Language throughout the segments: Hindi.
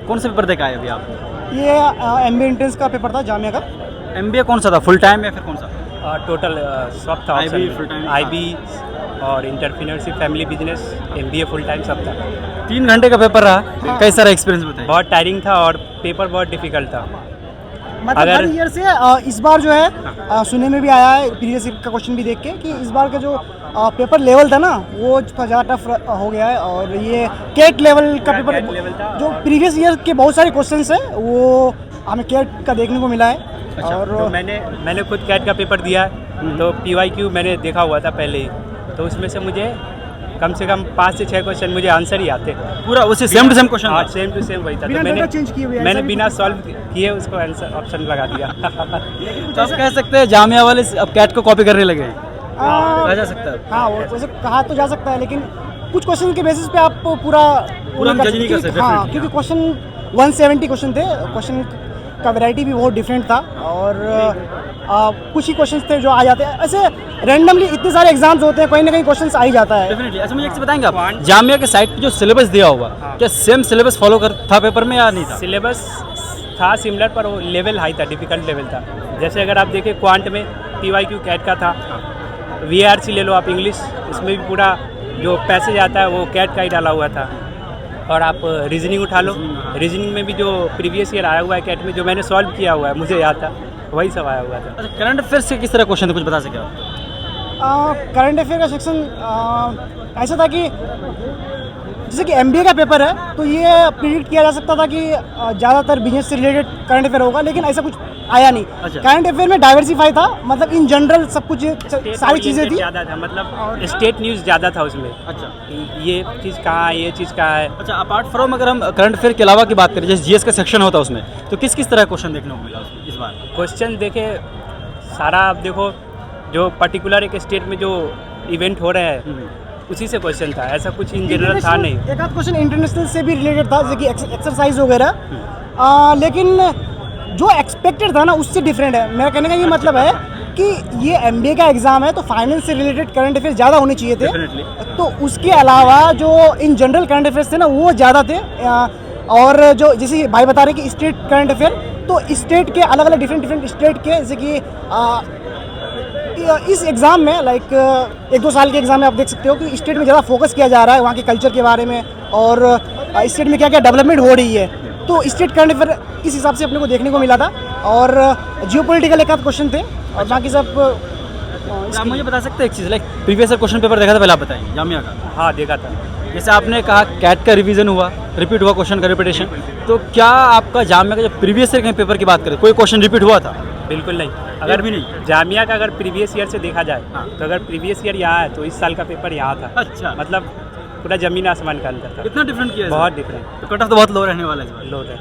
कौन सा पेपर देखा है अभी आप? ये MBA एंट्रेंस का पेपर था जामिया का। MBA कौन सा था, फुल टाइम या फिर कौन सा? टोटल सब था, IB full time? IB और entrepreneurship, family business, MBA full time सब था। 3 घंटे का पेपर रहा, कैसा रहा एक्सपीरियंस बताइए? बहुत टायरिंग था और पेपर बहुत डिफिकल्ट था। मतलब अगर- हर ईयर से इस बार जो है सुनने में भी आया है प्रीवियस ईयर का क्वेश्चन भी देख के कि इस बार का जो पेपर लेवल था ना वो थोड़ा ज़्यादा टफ हो गया है। और ये केट लेवल का पेपर CAT level था। जो प्रीवियस ईयर के बहुत सारे क्वेश्चंस हैं वो हमें केट का देखने को मिला है। और तो मैंने खुद कैट का पेपर दिया है, तो PYQ मैंने देखा हुआ था पहले ही, तो उसमें से मुझे कम से कम 5 से 6 क्वेश्चन मुझे आंसर ही आते। पूरा उसी सेम टू सेम क्वेश्चन हाँ, था? सेम टू सेम वही था। बिना तो data change किए हुए, ऐसा मैंने भी बिना कुछ- सॉल्व किए उसको आंसर ऑप्शन लगा दिया। तो आप कह सकते हैं जामिया वाले अब कैट को कॉपी करने लगे हैं, कहा जा सकता है? हाँ वो वैसे कहा तो जा सकता है, लेकिन कुछ क्वेश्चन के बेसिस पे आप पूरा हम जज नहीं कर सकते, हाँ, definitely। क्योंकि क्वेश्चन 170 क्वेश्चन थे, क्वेश्चन का वैरायटी भी बहुत डिफरेंट था। और कुछ ही क्वेश्चंस थे जो आ जाते हैं, ऐसे रैंडमली इतने सारे एग्जाम्स होते हैं, कहीं ना कहीं क्वेश्चंस आ ही जाता है। डेफिनेटली। अच्छा मुझे एक चीज़ बताएंगे आप, जामिया के साइट पे जो सिलेबस दिया हुआ, क्या सेम सिलेबस फॉलो कर था पेपर में या नहीं था? सिलेबस था सिमिलर, पर वो लेवल हाई था, डिफिकल्ट लेवल था। जैसे अगर आप देखें क्वांट में PYQ कैट का था, VARC ले लो आप इंग्लिश, इसमें भी पूरा जो पैसेज आता है वो कैट का ही डाला हुआ था। और आप रीजनिंग उठा लो, रीजनिंग में भी जो प्रीवियस ईयर आया हुआ है कैट में, जो मैंने सॉल्व किया हुआ है मुझे याद था, वही सब आया हुआ था। अच्छा, करंट अफेयर्स के किस तरह क्वेश्चन थे, कुछ बता सके आप? करंट अफेयर का सेक्शन ऐसा था कि जैसे कि MBA का पेपर है तो ये प्रिडिक्ट किया जा सकता था कि ज़्यादातर बिजनेस से रिलेटेड करंट अफेयर होगा, लेकिन ऐसा कुछ आया नहीं। अच्छा। करंट अफेयर में डाइवर्सिफाई था, मतलब इन जनरल सब कुछ सारी चीज़ें थी। ज़्यादा था, मतलब स्टेट न्यूज़ ज़्यादा था उसमें। अच्छा ये चीज़ कहाँ है, ये चीज़ कहाँ है। अच्छा, अपार्ट फ्रॉम अगर हम करंट अफेयर के अलावा की बात करें, जैसे GS का सेक्शन होता है उसमें, तो किस किस तरह क्वेश्चन देखने को मिला उसमें इस बार? क्वेश्चन देखे सारा, आप देखो जो पर्टिकुलर एक स्टेट में जो इवेंट हो रहे हैं उसी से क्वेश्चन था, ऐसा कुछ इन जनरल था नहीं। एक आध क्वेश्चन इंटरनेशनल से भी रिलेटेड था, जैसे कि एक्सरसाइज वगैरह, लेकिन जो एक्सपेक्टेड था ना उससे डिफरेंट है। मेरा कहने का ये मतलब है कि ये MBA का एग्ज़ाम है तो फाइनेंस से रिलेटेड करंट अफेयर ज़्यादा होने चाहिए थे। Definitely। तो उसके अलावा जो इन जनरल करंट अफेयर्स थे ना वो ज़्यादा थे। और जो जैसे भाई बता रहे कि स्टेट करंट अफेयर, तो स्टेट के अलग अलग डिफरेंट स्टेट के, जैसे कि इस एग्ज़ाम में लाइक 1-2 साल के एग्ज़ाम में आप देख सकते हो कि स्टेट में ज़्यादा फोकस किया जा रहा है वहाँ के कल्चर के बारे में, और स्टेट में क्या क्या डेवलपमेंट हो रही है। तो स्टेट करंट अफेयर इस हिसाब से अपने को देखने को मिला था। और जियोपॉलिटिकल एक आध क्वेश्चन थे, और बाकी सब आप मुझे बता सकते हैं एक चीज़, like previous year question paper देखा था, पहले आप बताइए जामिया का। हाँ देखा था। जैसे आपने कहा कैट का रिवीजन हुआ, रिपीट हुआ क्वेश्चन का रिपीटेशन, तो क्या आपका जामिया का जब प्रीवियस ईयर के पेपर की बात करें कोई क्वेश्चन रिपीट हुआ था? बिल्कुल नहीं। अगर भी नहीं। जामिया का अगर प्रीवियस ईयर से देखा जाए तो अगर प्रीवियस ईयर यहाँ है तो इस साल का पेपर यहाँ था। अच्छा, मतलब पूरा जमीन आसमान का अंतर था, कितना डिफरेंट किया है बहुत इसमें? डिफरेंट। तो कट ऑफ तो बहुत लो रहने वाला है इस बार। लो है,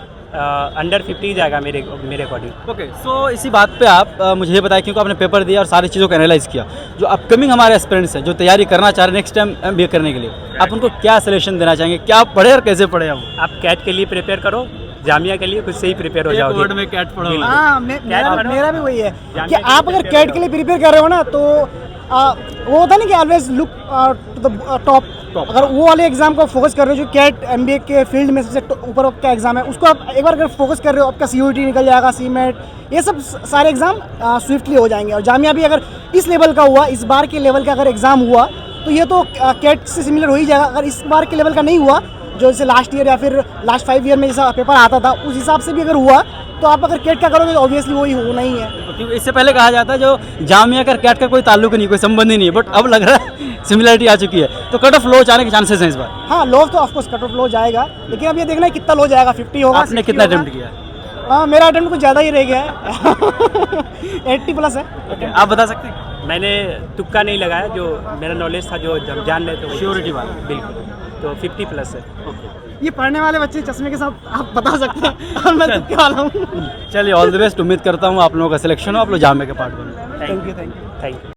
अंडर 50 जाएगा मेरे अकॉर्डिंग। ओके, सो इसी बात पे आप मुझे ये बताएं, क्योंकि आपने पेपर दिया और सारी चीज़ों को एनालाइज किया, जो अपकमिंग हमारे एस्पिरेंट्स हैं जो तैयारी करना चाह रहे हैं नेक्स्ट टाइम MBA करने के लिए, आप उनको क्या सजेशन देना चाहेंगे? क्या पढ़े और कैसे पढ़े आप? आप कैट के लिए प्रिपेयर करो, जामिया के लिए खुद से ही प्रिपेयर हो जाओगे। वर्ड में कैट पढ़ो। बिल्कुल। हाँ, कैट पढ़ो। मेरा भी वही है जामिया कि के आप लिए अगर prepare कैट के लिए प्रिपेयर कर रहे हो ना तो वो होता नहीं कि always look to the top. अगर वो वाले एग्जाम को फोकस कर रहे हो जो कैट MBA के फील्ड में सबसे ऊपर का एग्जाम है, उसको आप एक बार अगर फोकस कर रहे हो, आपका CUET निकल जाएगा, CMAT, ये सब सारे एग्जाम स्विफ्टली हो जाएंगे। और जामिया भी अगर इस लेवल का हुआ, इस बार के लेवल का अगर एग्जाम हुआ तो ये तो कैट से सिमिलर हो ही जाएगा। अगर इस बार के लेवल का नहीं हुआ, जो जैसे लास्ट ईयर या फिर लास्ट 5 ईयर में जैसा पेपर आता था उस हिसाब से भी अगर हुआ, तो आप अगर कैट का करोगे तो ऑब्वियसली वही होना ही है। क्योंकि इससे पहले कहा जाता है जो जामिया का कैट का कोई ताल्लुक नहीं, कोई संबंध ही नहीं है, बट अब लग रहा है सिमिलरिटी आ चुकी है। तो कट ऑफ लो जाने के चांसेस हैं इस बार? हाँ, लो तो ऑफकोर्स कट ऑफ लो जाएगा, लेकिन अब ये देखना है कितना लो जाएगा। 50 होगा, आपने 60 कितना होगा। अटेम्प्ट किया? मेरा अटेम्प्ट कुछ ज़्यादा ही रह गया है। 80 प्लस है। आप बता सकते हैं? मैंने तुक्का नहीं लगाया, जो मेरा नॉलेज था जो जान लेते तो श्योरिटी वाला। बिल्कुल, तो 50 प्लस है। ये पढ़ने वाले बच्चे चश्मे के साथ आप बता सकते हैं, और मैं तुक्के वाला हूँ। चलिए, ऑल द बेस्ट। उम्मीद करता हूँ आप लोगों का सिलेक्शन हो, आप लोग जामिया के पार्ट बनो। Thank you. Thank you.